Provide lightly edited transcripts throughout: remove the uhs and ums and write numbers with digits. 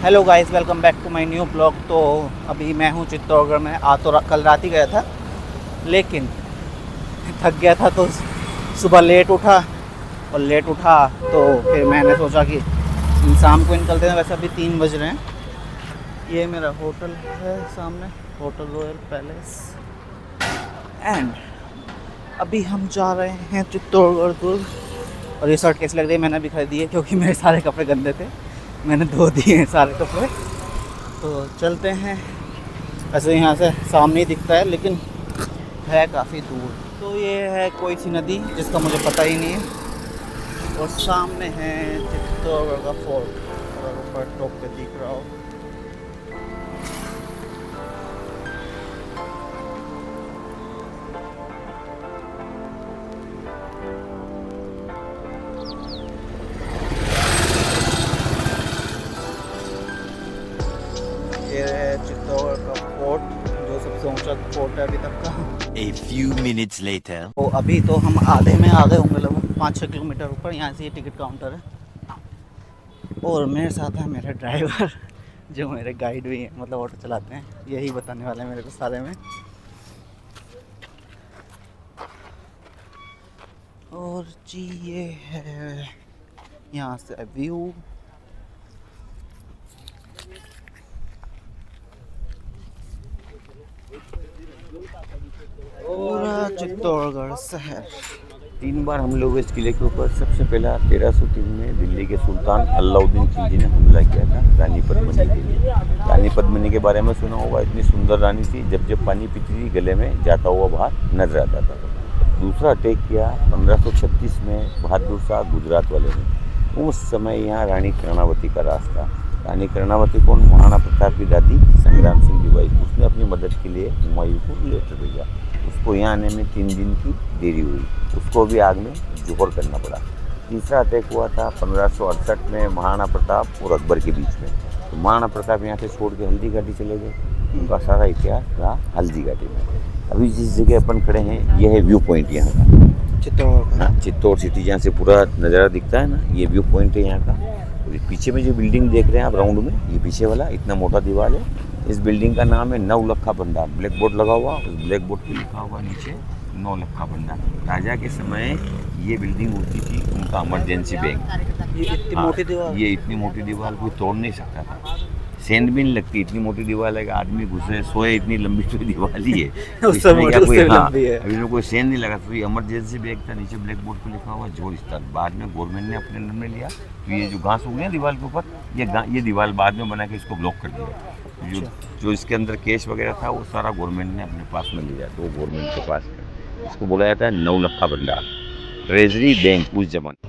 Hello guys, welcome back to my new blog. तो अभी मैं हूँ चित्तौड़गढ़ में। कल रात ही गया था, लेकिन थक गया था तो सुबह लेट उठा। और लेट उठा तो फिर मैंने सोचा कि शाम को निकलते हैं। वैसे अभी 3 बज रहे हैं। ये मेरा होटल है सामने, होटल रॉयल पैलेस। एंड अभी हम जा रहे हैं चित्तौड़गढ़ दुर्ग। और ये शर्ट कैसी लग रही है मैंने अभी खरीदी है, क्योंकि मेरे सारे कपड़े गंदे थे, मैंने धो दिए हैं सारे कपड़े। तो चलते हैं। वैसे यहाँ से सामने ही दिखता है, लेकिन है काफ़ी दूर। तो ये है कोई सी नदी जिसका मुझे पता ही नहीं है। और सामने है चित्तौड़गढ़ का फोर्ट, और ऊपर टॉप पे दिख रहा हो। ये है चित्तौड़गढ़ का फोर्ट, जो सबसे ऊंचा फोर्ट है अभी तक का। A few minutes later. तो अभी तो हम आधे में आ गए होंगे, लगभग 5-6 किलोमीटर ऊपर। यहाँ से ये टिकट काउंटर है। और मेरे साथ है मेरे ड्राइवर, जो मेरे गाइड भी हैं, मतलब ऑटो चलाते हैं। यही बताने वाले हैं मेरे को सारे में। और जी ये है यहाँ से व्यू। पूरा चित्तौड़गढ़ शहर। 3 बार हम लोग इस किले के ऊपर। सबसे पहला 1303 में दिल्ली के सुल्तान अलाउद्दीन खिलजी ने हमला किया था रानी पद्मिनी के लिए। रानी पद्मिनी के बारे में सुना होगा, इतनी सुंदर रानी थी, जब जब पानी पीती थी गले में जाता हुआ बाहर नजर आता था। दूसरा अटैक किया 1536 में बहादुर शाह गुजरात वाले ने। उस समय यहाँ रानी कर्णावती का राज था। रानी कर्णावती कौन? महाराणा प्रताप की दादी संग्राम सिंह की वाइफ। उसने अपनी मदद के लिए हुमायूं को लेटर भेजा। उसको यहाँ आने में 3 दिन की देरी हुई। उसको भी आग में जोहर करना पड़ा। तीसरा अटैक हुआ था 1568 में महाराणा प्रताप और अकबर के बीच में। तो महाराणा प्रताप यहाँ से छोड़ के हल्दी घाटी चले गए। उनका सारा इतिहास रहा हल्दी घाटी में। अभी जिस जगह अपन खड़े हैं, यह है व्यू पॉइंट यहाँ का, चित्तौड़। चित्तौड़ सिटी, जहाँ से पूरा नज़ारा दिखता है ना, ये व्यू पॉइंट है यहाँ का। और पीछे में जो बिल्डिंग देख रहे हैं आप राउंड में, ये पीछे वाला इतना मोटा दीवार है। इस बिल्डिंग का नाम है नवलखा भंडार। ब्लैक बोर्ड लगा हुआ, उस ब्लैक बोर्ड पे लिखा हुआ नीचे नवलखा भंडार। राजा के समय ये बिल्डिंग होती थी उनका इमरजेंसी बैंक। ये इतनी मोटी दीवार। ये इतनी मोटी दीवार कोई तोड़ नहीं सकता था। सेंध भी नहीं लगती, इतनी मोटी दीवार है कि आदमी घुसे सोए, इतनी लंबी तो दीवार ही है। इसमें क्या कोई, हाँ, अभी में कोई सेंध नहीं लगा। तो ये इमरजेंसी बैग था। नीचे ब्लैक बोर्ड पे लिखा हुआ जोर स्टार। बाद में गवर्नमेंट ने अपने अंदर में लिया। तो ये जो घास उगे हैं दीवार के ऊपर, ये दीवार बाद में बना के इसको ब्लॉक कर दिया। जो इसके अंदर केस वगैरह था वो सारा गवर्नमेंट ने अपने पास में लिया। तो गवर्नमेंट के पास इसको बोला जाता है नवलखा भंडार, ट्रेजरी बैंक उस जमाने।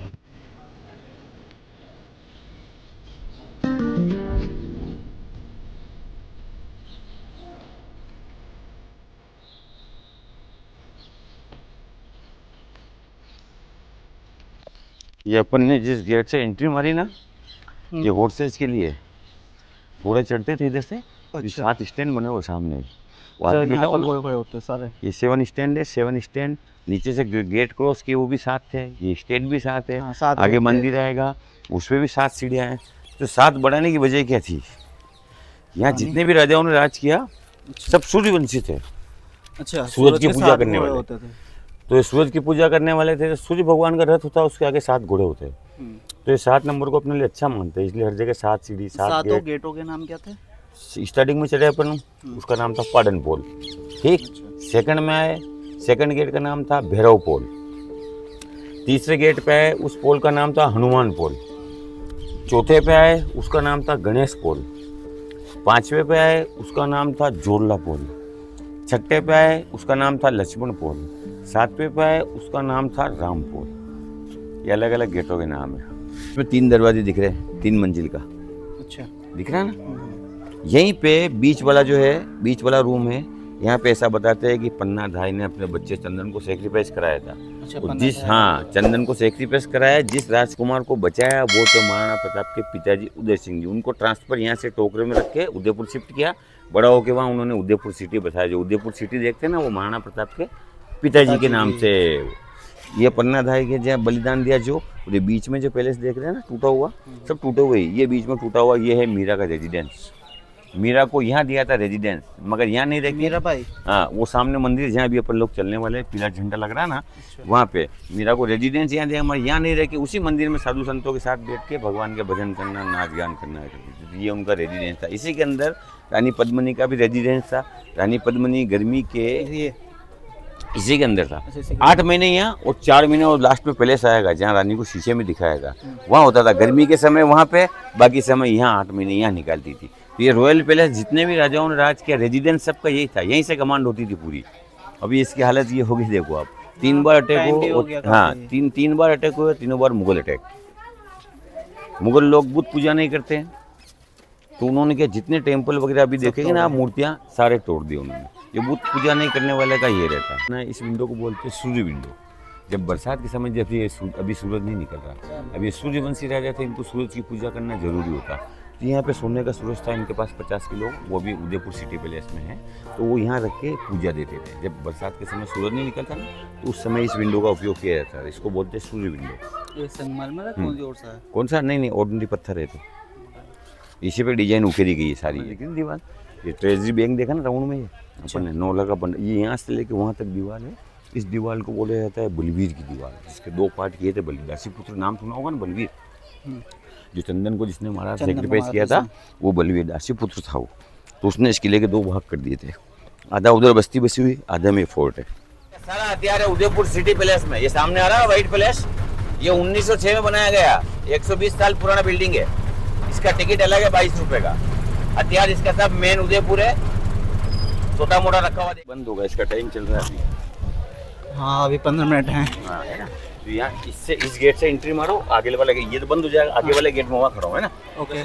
ये अपन ने जिस गेट से एंट्री मारी ना, ये हॉर्सेज के लिए घोड़े चढ़ते थे इधर से। अच्छा। 7 स्टैंड बने हुए सामने। होते सारे। ये 7 स्टैंड है। 7 स्टैंड नीचे से गेट क्रॉस किए वो भी 7 है। ये स्टैंड भी 7 है। हाँ, 7 आगे गेट मंदिर आएगा, उस पर भी 7 सीढ़ियाँ हैं। तो 7 बढ़ाने की वजह क्या थी? यहाँ जितने भी राजाओं ने राज किया सब सूर्यवंशी थे। अच्छा, सूरज की पूजा करने वाले होते थे। तो ये सूरज की पूजा करने वाले थे। तो सूर्य भगवान का रथ होता है, उसके आगे 7 घोड़े होते हैं। तो ये 7 नंबर को अपने लिए अच्छा मानते हैं, इसलिए हर जगह 7 सीढ़ी, 7 गेट। गेटों के नाम क्या थे? स्टार्टिंग में चढ़े अपन, उसका नाम था पाडन पोल। ठीक। सेकंड में आए, सेकंड गेट का नाम था भैरव पोल। तीसरे गेट पे आए, उस पोल का नाम था हनुमान पोल। चौथे पे आए, उसका नाम था गणेश पोल। 5वें पे आए, उसका नाम था जोरला पोल। 6ठे पे आए, उसका नाम था लक्ष्मण पोल। 7वें पे आए, उसका नाम था राम पोल। ये अलग अलग गेटों के नाम है। इसमें 3 दरवाजे दिख रहे हैं, 3 मंजिल का। अच्छा, दिख रहा है ना? यहीं पे बीच वाला जो है, बीच वाला रूम है। यहाँ पे ऐसा बताते हैं कि पन्ना धाई ने अपने बच्चे चंदन को सेक्रीफाइस कराया था। अच्छा, हाँ, चंदन को सेक्रीफाइस कराया। जिस राजकुमार को बचाया वो तो महाराणा प्रताप के पिताजी उदय सिंह जी। उनको ट्रांसफर यहाँ से टोकरे में रख के उदयपुर शिफ्ट किया। बड़ा होके वहाँ उन्होंने उदयपुर सिटी बसाया। जो उदयपुर सिटी देखते हैं ना, वो महाराणा प्रताप के पिताजी के नाम से। ये पन्नाधाय के जहाँ बलिदान दिया जो ये बीच में जो पैलेस देख रहे हैं ना टूटा हुआ, सब टूटे हुए, ये बीच में टूटा हुआ ये है मीरा का रेजिडेंस। मीरा को यहाँ दिया था रेजिडेंस, मगर यहाँ नहीं रखी मीरा भाई। हाँ, वो सामने मंदिर जहाँ भी अपन लोग चलने वाले पीला झंडा लग रहा है ना, वहाँ पे मीरा को रेजिडेंस यहाँ दिया, मगर यहाँ नहीं रह के उसी मंदिर में साधु संतों के साथ बैठ के भगवान के भजन करना, नाच गान करना करती थी। ये उनका रेजिडेंस था। इसी के अंदर रानी पद्मिनी का भी रेजिडेंस था। रानी पद्मिनी गर्मी के ये इसी के अंदर था। इसी के 8 महीने यहाँ और 4 महीने और लास्ट में पैलेस आएगा जहाँ रानी को शीशे में दिखाएगा, वहाँ होता था गर्मी के समय वहाँ पे, बाकी समय यहाँ 8 महीने यहाँ निकालती थी। तो ये रॉयल पैलेस जितने भी राजाओं ने राज किया, रेजिडेंस सबका यही था, यहीं से कमांड होती थी पूरी। अभी इसकी हालत ये होगी, देखो आप 3 बार अटैक हो, हाँ 3 बार अटैक हुए, तीनों बार मुगल अटैक। मुगल लोग बुत पूजा नहीं करते हैं, तो उन्होंने क्या जितने टेम्पल वगैरह अभी देखेंगे ना आप, मूर्तियाँ सारे तोड़ दिए उन्होंने। ये बुत पूजा नहीं करने वाले का ये रहता है ना। इस विंडो को बोलते हैं सूर्य विंडो। जब बरसात के समय, जब ये अभी सूरज नहीं निकल रहा, अब ये सूर्यवंशी राजा थे, इनको सूरज की पूजा करना जरूरी होता। तो यहाँ पे सोने का सूरज था इनके पास 50 किलो, वो भी उदयपुर सिटी पैलेस में है, तो वो यहाँ रख के पूजा देते थे। जब बरसात के समय सूरज नहीं निकलता ना, तो उस समय इस विंडो का उपयोग किया जाता है। इसको बोलते हैं सूर्य विंडो। ये संगमरमर है, कौन सा? नहीं, ऑर्डिनरी पत्थर है। तो इसी पे डिजाइन उकेरी गई है सारी। लेकिन दीवार, ये ट्रेजरी बैंक देखा ना राउंड में, ये अपन ने 9 लाख का बंड, ये यहाँ से लेके वहाँ तक दीवार है। इस दीवार को बोला जाता है बलवीर की दीवार, जिसके 2 पार्ट किए थे। बलवीर दासीपुत्र नाम सुना होगा ना, बलवीर, जो चंदन को जिसने मारा, सेक्रीफाइस किया था, वो बलवीर दासीपुत्र था वो। तो उसने इस किले के 2 भाग कर दिए थे, आधा उधर बस्ती बसी हुई, आधा में फोर्ट है। सारा हथियार है उदयपुर सिटी पैलेस में। ये सामने आ रहा है व्हाइट पैलेस, ये 1906 में बनाया गया, 120 साल पुराना बिल्डिंग है। इसका टिकट अलग है 22 रुपए का। हथियार इसका सब मेन उदयपुर है, छोटा मोटा रखा हुआ बंद होगा। इसका टाइम चल रहा है अभी। हाँ अभी 15 मिनट हैं। हाँ है ना। तो यहाँ इससे इस गेट से एंट्री मारो, आगे वाला गेट, ये तो बंद हो जाएगा, आगे वाले गेट में वहाँ खड़ा हो, है ना। ओके।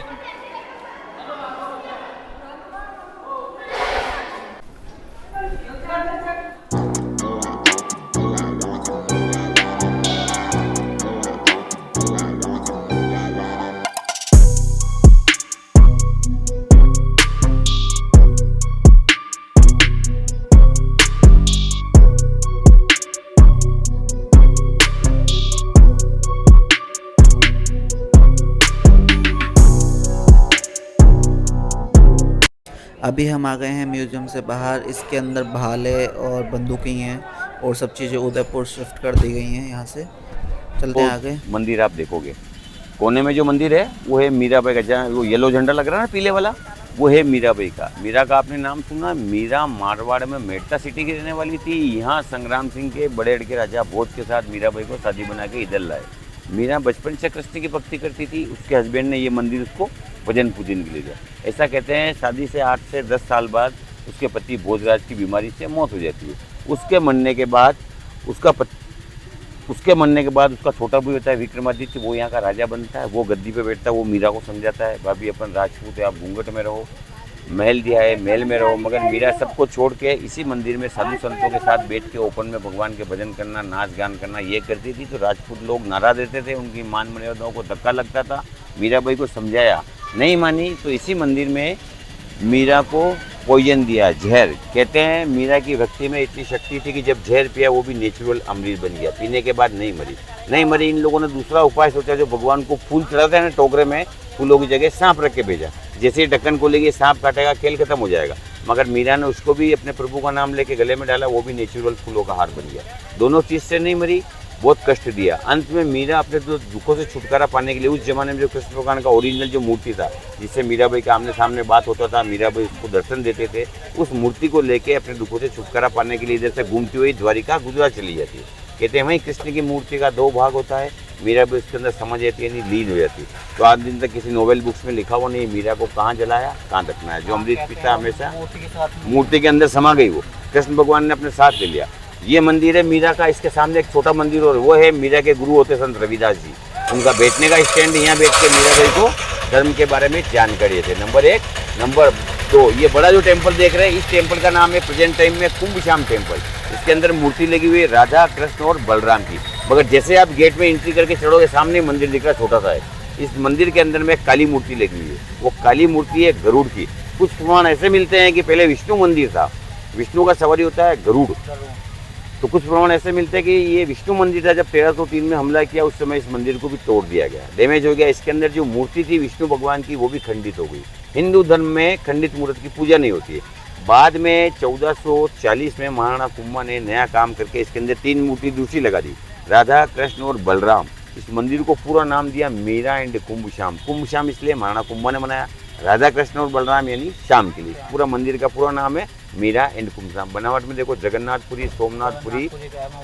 अभी हम आ गए हैं म्यूज़ियम से बाहर। इसके अंदर भाले और बंदूकें हैं और सब चीज़ें उदयपुर शिफ्ट कर दी गई हैं। यहाँ से चलते हैं आगे। मंदिर आप देखोगे कोने में जो मंदिर है वो है मीराबाई का, जहाँ वो येलो झंडा लग रहा है ना पीले वाला, वो है मीराबाई का। मीरा का आपने नाम सुना? मीरा मारवाड़ में मेड़ता सिटी की रहने वाली थी। यहाँ संग्राम सिंह के बड़े के राजा भोज के साथ मीराबाई को शादी बना के इधर लाए। मीरा बचपन से कृष्ण की भक्ति करती थी। उसके हस्बैंड ने ये मंदिर उसको भजन पूजन के लिए दिया। ऐसा कहते हैं शादी से 8 से 10 साल बाद उसके पति भोजराज की बीमारी से मौत हो जाती है। उसके मरने के बाद उसका छोटा भाई होता है विक्रमादित्य, वो यहाँ का राजा बनता है। वो गद्दी पे बैठता है, वो मीरा को समझाता है, भाभी अपन राजपूत है, आप घूंघट में रहो, महल दिया है महल में रहो। मगर मीरा सबको छोड़ के इसी मंदिर में साधु संतों के साथ बैठ के ओपन में भगवान के भजन करना, नाच गान करना ये करती थी। तो राजपूत लोग नाराज रहते थे, उनकी मान मर्यादाओं को धक्का लगता था। मीराबाई को समझाया, नहीं मानी, तो इसी मंदिर में मीरा को पॉइजन दिया, जहर। कहते हैं मीरा की भक्ति में इतनी शक्ति थी कि जब जहर पिया वो भी नेचुरल अमृत बन गया। पीने के बाद नहीं मरी। इन लोगों ने दूसरा उपाय सोचा, जो भगवान को फूल चढ़ाते हैं ना टोकरे में, फूलों की जगह सांप रख के भेजा। जैसे ही ढक्कन खोलेगी सांप काटेगा, खेल खत्म हो जाएगा। मगर मीरा ने उसको भी अपने प्रभु का नाम लेके गले में डाला, वो भी नेचुरल फूलों का हार बन गया। दोनों चीज़ से नहीं मरी, बहुत कष्ट दिया। अंत में मीरा अपने दुखों से छुटकारा पाने के लिए उस जमाने में जो कृष्ण भगवान का ओरिजिनल जो मूर्ति था, जिससे मीराबाई का आमने सामने बात होता था, मीराबाई उसको दर्शन देते थे, उस मूर्ति को लेके अपने दुखों से छुटकारा पाने के लिए इधर से घूमती हुई द्वारिका गुजरात चली जाती है। कहते हैं वहीं कृष्ण की मूर्ति का 2 भाग होता है। मीराबाई उसके अंदर समझ जाती है, नहीं लीन हो जाती। तो आज दिन तक किसी नोवेल बुक्स में लिखा हुआ नहीं मीरा को कहाँ जलाया, कहाँ दफना है। जो अमृत पीता हमेशा मूर्ति के अंदर समा गई, वो कृष्ण भगवान ने अपने साथ ले लिया। ये मंदिर है मीरा का। इसके सामने एक छोटा मंदिर और वो है मीरा के गुरु होते संत रविदास जी। उनका बैठने का स्टैंड, यहाँ बैठ के मीराबाई को धर्म के बारे में जानकारी थे। नंबर 1। नंबर 2, ये बड़ा जो टेम्पल देख रहे हैं, इस टेम्पल का नाम है प्रेजेंट टाइम में कुंभश्याम टेम्पल। इसके अंदर मूर्ति लगी हुई है राधा कृष्ण और बलराम की। मगर जैसे आप गेट में एंट्री करके चढ़ोगे, सामने मंदिर दिख रहा है छोटा सा है। इस मंदिर के अंदर में काली मूर्ति लगी हुई है। वो काली मूर्ति है गरुड़ की। कुछ प्रमाण ऐसे मिलते हैं कि पहले विष्णु मंदिर था, विष्णु का सवारी होता है गरुड़। तो कुछ प्रमाण ऐसे मिलते हैं कि ये विष्णु मंदिर था, जब 1303 में हमला किया उस समय इस मंदिर को भी तोड़ दिया गया, डैमेज हो गया। इसके अंदर जो मूर्ति थी विष्णु भगवान की वो भी खंडित हो गई। हिंदू धर्म में खंडित मूर्ति की पूजा नहीं होती है। बाद में 1440 में महाराणा कुंभा ने नया काम करके इसके अंदर 3 मूर्ति दूसरी लगा दी, राधा कृष्ण और बलराम। इस मंदिर को पूरा नाम दिया मीरा एंड कुंभ श्याम। कुंभ श्याम इसलिए महाराणा कुंभा ने बनाया, राधा कृष्ण और बलराम यानी शाम के लिए। पूरा मंदिर का पूरा नाम है मीरा एंड कुंभ श्याम। बनावट में देखो जगन्नाथपुरी, सोमनाथपुरी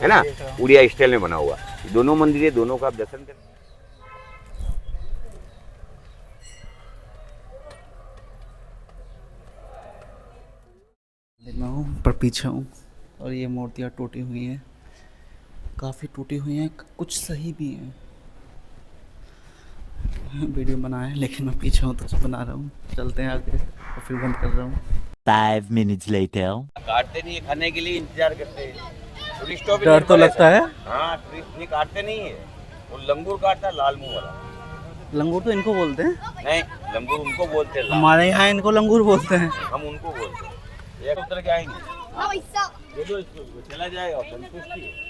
है ना, उड़िया स्टाइल में बना हुआ। दोनों मंदिर है, दोनों का आप दर्शन करें। मैं हूँ पर पीछे हूँ और ये मूर्तियाँ टूटी हुई हैं, काफ़ी टूटी हुई हैं, कुछ सही भी हैं। वीडियो बनाया है लेकिन मैं पीछे हूँ तो बना रहा हूँ। चलते हैं आगे और फिर बंद कर रहा हूँ। 5 minutes later. काटते नहीं है, खाने के लिए इंतजार करते हैं। टूरिस्टों भी डर तो लगता है। हाँ, टूरिस्ट नहीं काटते नहीं है, वो लंगूर काटता है, लाल मुंह वाला। लंगूर तो इनको बोलते हैं। नहीं, लंगूर उनको बोलते हैं, हमारे यहाँ इनको लंगूर बोलते हैं। हम उनको बोलते हैं। एक उतर के आएंगे, दे दो इसको, चला जाएगा, संतुष्टि है।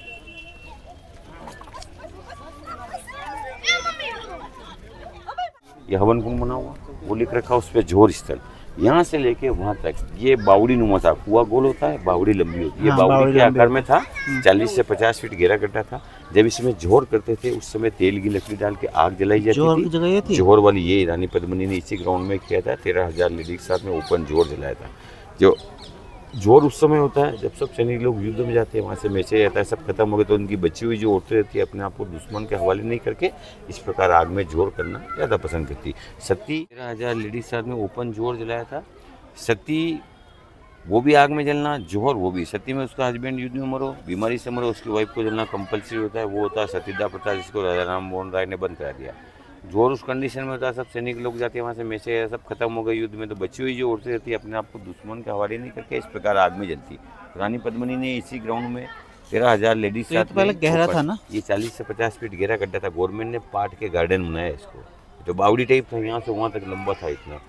ये हवन कुंड बना हुआ, वो लिख रखा उस पर झोर स्थल। यहाँ से लेके वहाँ तक ये बावड़ी नुमा था, कुआ गोल होता है, बावड़ी लंबी होती है। ये बावड़ी के आकार में था, 40 से 50 फीट घेरा गड्ढा था। जब इसमें झोर करते थे उस समय तेल की लकड़ी डाल के आग जलाई जाती थी। झोर वाली ये रानी पद्मिनी ने इसी ग्राउंड में किया था। 13,000 लेडीज के साथ में ओपन झोर जलाया था। जो जोर उस समय होता है जब सब सैनिक लोग युद्ध में जाते हैं, वहाँ से मैसेज आता है सब खत्म हो गए, तो उनकी बची हुई जो औरतें रहती है अपने आप को दुश्मन के हवाले नहीं करके इस प्रकार आग में जोर करना ज़्यादा पसंद करती। सती 13,000 लेडीज साथ में ओपन जोर जलाया था। सती वो भी आग में जलना, जोहर वो भी। सती में उसका हस्बैंड युद्ध में मरो, बीमारी से मरो, उसकी वाइफ को जलना कंपलसरी होता है, वो होता है सतीदाह प्रथा, जिसको राजा राम मोहन राय ने बंद करा दिया। जोर उस कंडीशन में होता है, सब सैनिक लोग जाते हैं वहाँ से मैसेज सब खत्म हो गए युद्ध में, तो बची हुई जो औरतें रहती है अपने आप को दुश्मन के हवाले नहीं करके इस प्रकार आग में जलती। रानी पद्मिनी ने इसी ग्राउंड में 13,000 लेडीज तो साथ पहले गहरा था ना, ये 40 से 50 फीट गहरा गड्ढा था। गवर्नमेंट ने पाट के गार्डन बनाया इसको, तो बावड़ी टाइप था, यहाँ से वहाँ तक लंबा था इतना।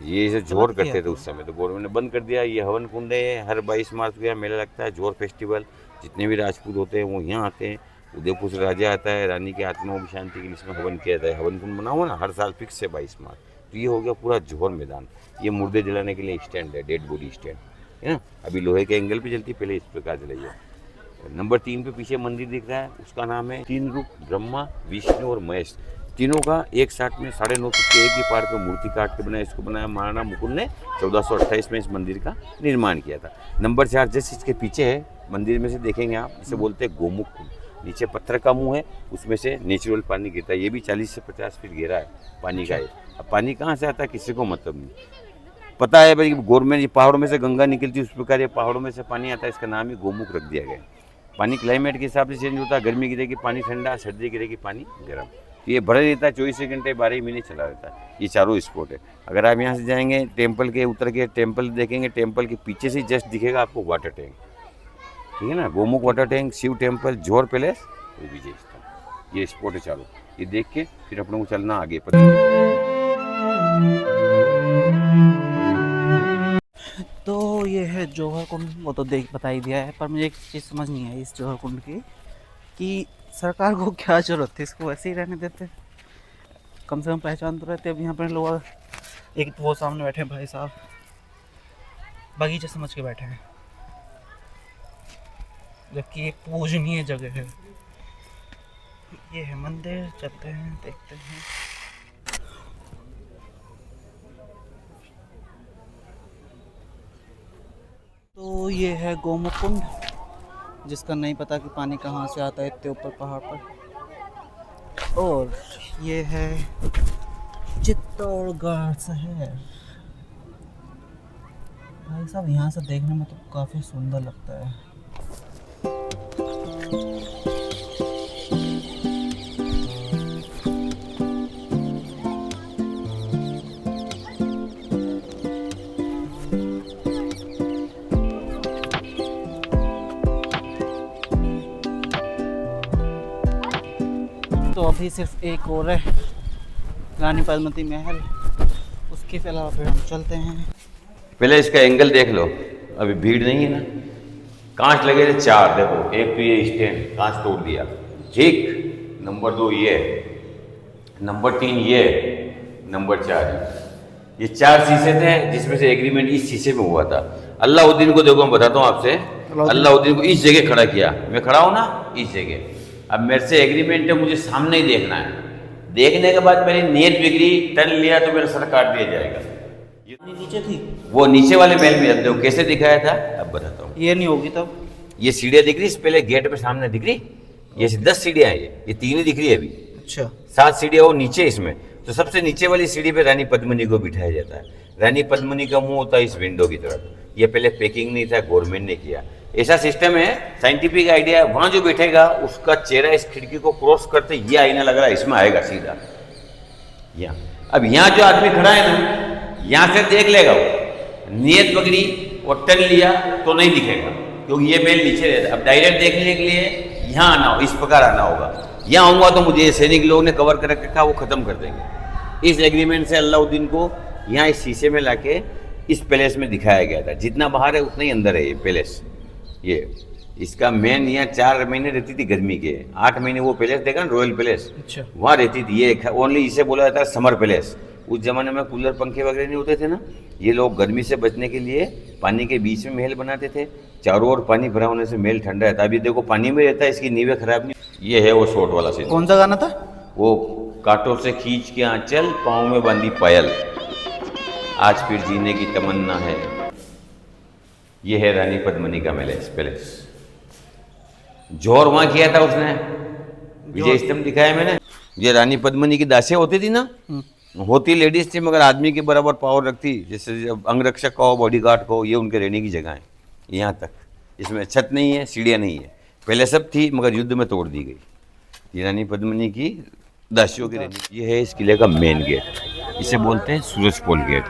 ये जो जोर करते थे उस समय, तो गवर्नमेंट ने बंद कर दिया। ये हवन कुंड है, हर 22 मार्च को यहाँ मेला लगता है, जोर फेस्टिवल। जितने भी राजपूत होते हैं वो यहाँ आते हैं। उदयपुर से राजा आता है, रानी की आत्मा की शांति के लिए इसमें हवन किया जाता है। हवन कुंड बना हुआ ना, हर साल फिक्स है 22 मार्च। तो ये हो गया पूरा जोहर मैदान। ये मुर्दे जलाने के लिए स्टैंड है, डेड बॉडी स्टैंड है ना। अभी लोहे के एंगल पे जलती, पहले इस प्रकार जलाई है। नंबर 3 पे पीछे मंदिर दिख रहा है, उसका नाम है 3 रूप ब्रह्मा, विष्णु और महेश। तीनों का एक साथ में 9.5 फुट के एक ही पहाड़ पर मूर्ति काट के बनाया। इसको बनाया महाराणा मुकुंद ने 1428 में इस मंदिर का निर्माण किया था। नंबर 4 जैसे इसके पीछे है, मंदिर में से देखेंगे आप, इसे बोलते हैं गोमुख कुंड। नीचे पत्थर का मुंह है, उसमें से नेचुरल पानी गिरता है। ये भी 40 से 50 फीट गहरा है पानी का है। अब पानी कहाँ से आता है किसी को मतलब नहीं पता है भाई। गवर्नमेंट, ये पहाड़ों में से गंगा निकलती है, उस प्रकार ये पहाड़ों में से पानी आता है, इसका नाम ही गोमुख रख दिया गया। पानी क्लाइमेट के हिसाब से चेंज होता है, गर्मी गिरेगी पानी ठंडा, सर्दी गिरेगी पानी गर्म। ये भरा रहता है 24 घंटे 12 महीने चला रहता है। ये चारों स्पॉट है। अगर आप यहाँ से जाएंगे टेम्पल के उतर के टेम्पल देखेंगे, टेम्पल के पीछे से जस्ट दिखेगा आपको वाटर टैंक, ठीक है ना, Gomukh water tank, Shiv temple, Johar palace, Vijay Sthal. ये स्पॉट है चारों। ये देख के फिर अपने को चलना आगे। तो ये है जौहर कुंड, वो तो बता ही दिया है, पर मुझे एक चीज़ समझ नहीं आई इस जौहर कुंड की कि सरकार को क्या ज़रूरत थी, इसको वैसे ही रहने देते, कम से कम पहचान तो रहते। अब यहाँ पर लोग, एक वो सामने बैठे हैं भाई साहब, बगीचा समझ के बैठे हैं, जबकि एक पूजनीय जगह है। ये है मंदिर, चलते हैं देखते हैं। तो ये है गोमुख कुंड, जिसका नहीं पता कि पानी कहाँ से आता है इतने ऊपर पहाड़ पर। और ये है चित्तौड़गढ़ शहर। भाई साहब यहाँ से देखने में तो काफ़ी सुंदर लगता है। तो अभी सिर्फ एक और है, रानी पद्मावती महल, उसके अलावा फिर हम चलते हैं। पहले इसका एंगल देख लो, अभी भीड़ नहीं है ना, कांच लगे थे 4, देखो एक तो ये स्टैंड कांच तोड़ दिया, ठीक, नंबर 2 ये, नंबर 3 ये, नंबर 4 ये 4 शीशे थे जिसमें से एग्रीमेंट इस शीशे में हुआ था। अलाउद्दीन को देखो मैं बताता हूँ आपसे, अलाउद्दीन को इस जगह खड़ा किया, मैं खड़ा हूँ ना इस जगह, अब मेरे से एग्रीमेंट है, मुझे सामने ही देखना है, देखने के बाद मेरी नीयत बिगड़ी, टर्न लिया तो मेरा सर काट दिया जाएगा। नीचे थी वो नीचे वाले महल में अब देखो कैसे दिखाया था, अब बताता हूँ। ये नहीं होगी तब। ये सीढ़ियाँ दिख रही, इस पहले गेट पे सामने दिख रही, ये 10 सीढ़ियाँ हैं, ये 3 ही दिख रही है अभी, अच्छा 7 सीढ़ियाँ वो नीचे इसमें। तो सबसे नीचे वाली सीढ़ी पे रानी पद्मिनी को बिठाया जाता है। रानी पद्मिनी का मुंह होता है इस विंडो की तरफ, ये पहले पैकिंग नहीं था, गवर्नमेंट ने किया, ऐसा सिस्टम है, साइंटिफिक आइडिया है। वहाँ जो बैठेगा उसका चेहरा इस खिड़की को क्रॉस करते ये आईना लग रहा है, इसमें आएगा सीधा यहाँ। अब यहाँ जो आदमी खड़ा है ना, यहाँ से देख लेगा वो, नियत पकड़ी और टर्न लिया तो नहीं दिखेगा क्योंकि ये मेल नीचे रहता है। अब डायरेक्ट देखने के लिए यहाँ आना हो, इस प्रकार आना होगा, यहाँ आऊँगा तो मुझे सैनिक लोगों ने कवर कर रखा, वो ख़त्म कर देंगे। इस एग्रीमेंट से अलाउद्दीन को यहाँ इस शीशे में लाके इस पैलेस में दिखाया गया था। जितना बाहर है उतना ही अंदर है ये पैलेस। ये इसका मेन, यहाँ 4 महीने रहती थी गर्मी के, 8 महीने वो पैलेस देखा ना, रॉयल पैलेस, अच्छा वहाँ रहती थी। ये ओनली इसे बोला जाता है समर पैलेस। उस जमाने में कूलर पंखे वगैरह नहीं होते थे ना, ये लोग गर्मी से बचने के लिए पानी के बीच में महल बनाते थे, चारों ओर पानी भरा होने से महल ठंडा रहता है। अभी देखो पानी में रहता है, इसकी नींवें खराब नहीं। ये है वो शॉर्ट वाला सीन। कौन सा गाना था वो, कांटों से खींच के आंचल, पाँव में बांधी पायल, आज फिर जीने की तमन्ना है। ये है रानी पद्मिनी का पैलेस। जोर वहाँ किया था उसने, विजय स्तंभ दिखाया मैंने। ये रानी पद्मिनी की दासियाँ होती थी ना, होती लेडीज थी मगर आदमी के बराबर पावर रखती, जैसे अंगरक्षक का हो, बॉडीगार्ड का हो, ये उनके रहने की जगह है। यहाँ तक इसमें छत नहीं है, सीढ़ियाँ नहीं है, पहले सब थी मगर युद्ध में तोड़ दी गई। ये रानी पद्मिनी की दासियों की रहने। ये है इस किले का मेन गेट, इसे बोलते हैं सूरजपोल गेट।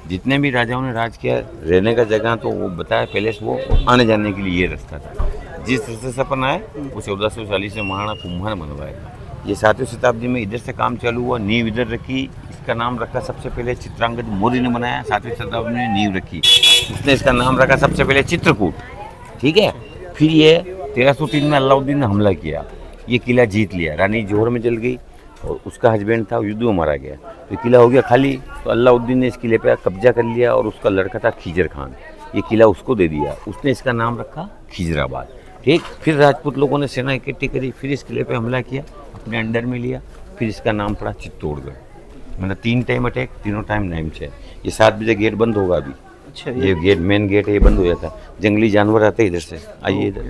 जितने भी राजाओं ने राज किया, रहने का जगह तो वो बताया पैलेस, वो आने जाने के लिए ये रास्ता था। जिस रास्ते से अपन आए वो 1440 में महाराणा कुंभा ने बनवाया। ये 7वीं शताब्दी में इधर से काम चालू हुआ, नींव इधर रखी, इसका नाम रखा सबसे पहले चित्रांगद मौर्य ने बनाया, 7वीं शताब्दी में नींव रखी, उसने इसका नाम रखा सबसे पहले चित्रकूट, ठीक है। फिर ये 1303 में अलाउद्दीन ने हमला किया, ये किला जीत लिया, रानी जौहर में जल गई और उसका हस्बैंड था युद्ध में मारा गया, तो किला हो गया खाली। तो अलाउद्दीन ने इस किले पर कब्जा कर लिया और उसका लड़का था खिजर खान, ये किला उसको दे दिया, उसने इसका नाम रखा खिजराबाद, ठीक। फिर राजपूत लोगों ने सेना इकट्ठी करी, फिर इस किले पे हमला किया, अपने अंडर में लिया, फिर इसका नाम पड़ा चित्तौड़गढ़। मतलब 3 टाइम अटैक, तीनों टाइम नाम से। ये 7 बजे गेट बंद होगा अभी। अच्छा ये गेट मेन गेट है, ये बंद हो जाता है, जंगली जानवर आते हैं इधर से, आइए इधर।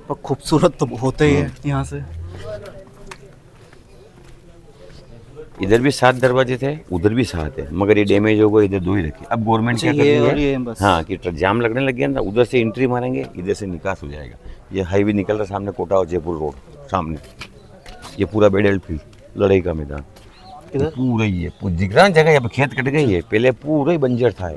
पर खूबसूरत तो बहुत है ये यहाँ से। इधर भी 7 दरवाजे थे, उधर भी 7 है, मगर ये डैमेज हो गए, इधर 2 ही रखे। अब गवर्नमेंट क्या कर रही है, हाँ, कि जाम लगने लग गया ना, उधर से एंट्री मारेंगे, इधर से निकास हो जाएगा। ये हाईवे निकल रहा सामने, कोटा और जयपुर रोड सामने, ये पूरा बैटल फील्ड, लड़ाई का मैदान पूरा ही है, दिख रहा जगह। अब खेत कट गई है, पहले पूरा ही बंजर था।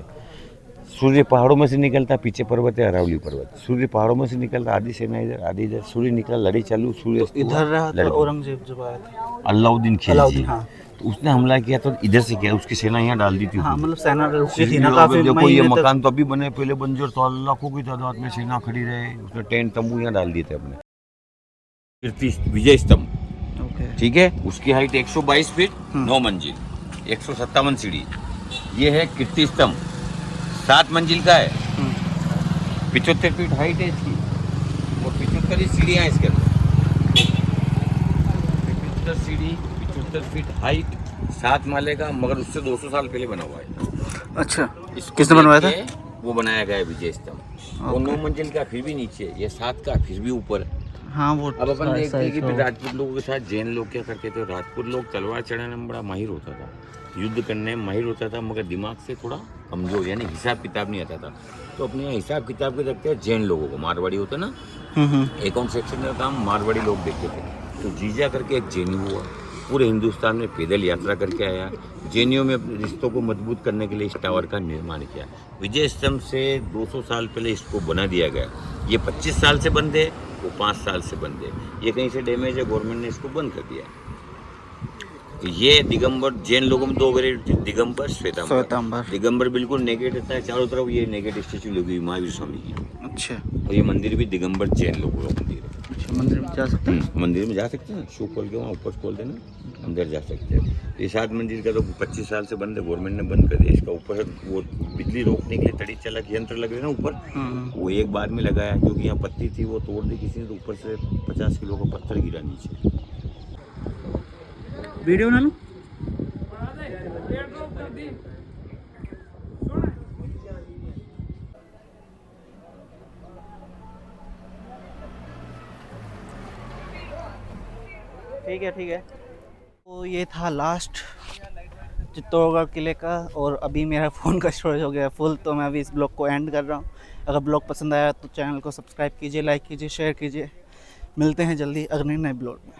सूर्य पहाड़ों में से निकलता, पीछे पर्वत है अरावली पर्वत, सूर्य पहाड़ों में से निकलता, आधी सेना इधर आधी इधर, सूर्य निकला, लड़ाई चालू, सूर्य इधर रहा था औरंगजेब जब आया था, अलाउद्दीन खिलजी, हाँ। तो उसने हमला किया तो इधर से किया, उसकी सेना यहाँ डाल दी थी। हाँ, मतलब सेना रुकी थी ना काफी। देखो ये मकान तो अभी बने, पहले बंजर तो लाखों की तादाद में सेना खड़ी रहे, उसने टेंट तंबू यहाँ डाल दिए थे अपने। कीर्ति विजय स्तंभ, ठीक है, उसकी हाइट 122 फीट 9 मंजिल, 157 सीढ़ी। ये है कीर्ति स्तंभ, 7 मंजिल का है, 75 फीट हाइट है इसकी और 75 ही सीढ़ियाँ इसके अंदर, 75 सीढ़ी, 75 फीट हाइट, 7 माले का, मगर उससे 200 साल पहले बना हुआ है। अच्छा, किसने बनवाया था? वो बनाया गया है विजय स्तंभ। वो 9 मंजिल का फिर भी नीचे, ये 7 का फिर भी ऊपर। हाँ, वो अब अपन देखते हैं कि राजपूत लोगों के साथ जैन लोग क्या करते थे। राजपूत लोग तलवार चढ़ाने में बड़ा माहिर होता था, युद्ध करने में माहिर होता था, मगर दिमाग से थोड़ा कमजोर, यानी हिसाब किताब नहीं आता था। तो अपने यहाँ हिसाब किताब के देखते हैं जैन लोगों को, मारवाड़ी होता ना, अकाउंट सेक्शन का काम मारवाड़ी लोग देखते थे। तो जीजा करके एक जैनी हुआ, पूरे हिंदुस्तान में पैदल यात्रा करके आया, जैनियों में अपने रिश्तों को मजबूत करने के लिए इस टावर का निर्माण किया। विजय स्तंभ से 200 साल पहले इसको बना दिया गया। ये 25 साल से बंद है, वो 5 साल से बंद है। ये कहीं से डैमेज है, गवर्नमेंट ने इसको बंद कर दिया। ये दिगंबर जैन लोगों में 2 वेराइटी, दिगंबर श्वेतांबर। श्वेतांबर। दिगंबर बिल्कुल नेकेड रहता है, चारों तरफ ये नेकेड स्टेचू लगी हुई महावीर स्वामी की। अच्छा और ये मंदिर भी दिगंबर जैन लोगों का मंदिर है। अच्छा, मंदिर में जा सकते हैं? मंदिर में जा सकते हैं, शू खोल के वहाँ ऊपर खोल देना, अंदर जा सकते हैं। ये 7 मंदिर का तो 25 साल से बंद है, गवर्नमेंट ने बंद कर दिया। इसका ऊपर वो बिजली रोकने के लिए तड़ी चालक यंत्र लगे ना ऊपर, वो एक बार में लगाया, क्योंकि यहाँ पत्ती थी वो तोड़ दी किसी ने, तो ऊपर से 50 किलो का पत्थर गिरा नीचे। वीडियो बना लूं? ठीक है ठीक है। तो ये था लास्ट चित्तौड़गढ़ किले का, और अभी मेरा फ़ोन का स्टोरेज हो गया फुल, तो मैं अभी इस ब्लॉग को एंड कर रहा हूँ। अगर ब्लॉग पसंद आया तो चैनल को सब्सक्राइब कीजिए, लाइक कीजिए, शेयर कीजिए। मिलते हैं जल्दी अगले नए ब्लॉग में।